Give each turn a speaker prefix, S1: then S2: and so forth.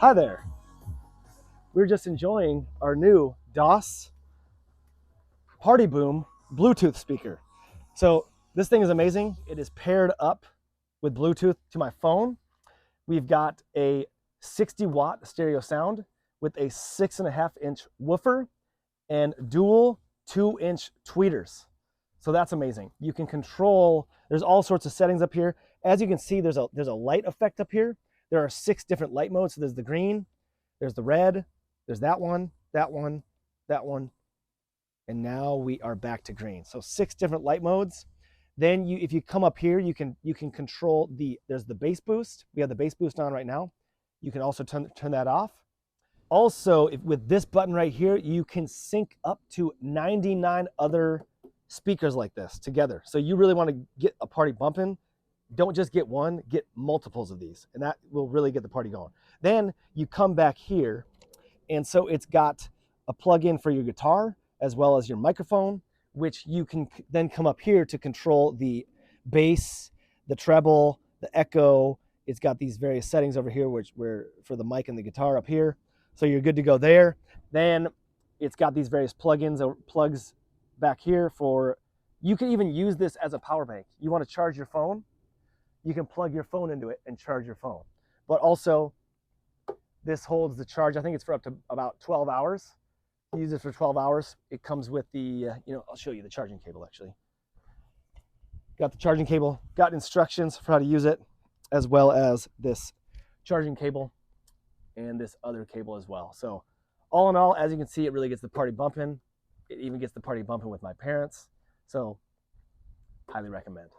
S1: Hi there. We're just enjoying our new DOSS Party Boom Bluetooth speaker. So this thing is amazing. It is paired up with Bluetooth to my phone. We've got a 60-watt stereo sound with a 6.5-inch woofer and dual 2-inch tweeters. So that's amazing. You can control, there's all sorts of settings up here. As you can see, there's a light effect up here. There are 6 different light modes. So there's the green, there's the red, there's that one, that one, that one, and now we are back to green. So 6 different light modes. Then if you come up here, you can control there's the bass boost. We have the bass boost on right now. You can also turn that off. Also, with this button right here, you can sync up to 99 other speakers like this together. So you really want to get a party bumping, don't just get one, get multiples of these, and that will really get the party going. Then you come back here, and so it's got a plug-in for your guitar as well as your microphone, which you can then come up here to control the bass, the treble, the echo. It's got these various settings over here, where for the mic and the guitar up here. So you're good to go there. Then it's got these various plugins or plugs back here for, you can even use this as a power bank. You want to charge your phone, you can plug your phone into it and charge your phone. But also, this holds the charge. I think it's for up to about 12 hours. Use it for 12 hours. It comes with the, I'll show you the charging cable actually. Got the charging cable, got instructions for how to use it, as well as this charging cable and this other cable as well. So all in all, as you can see, it really gets the party bumping. It even gets the party bumping with my parents. So highly recommend.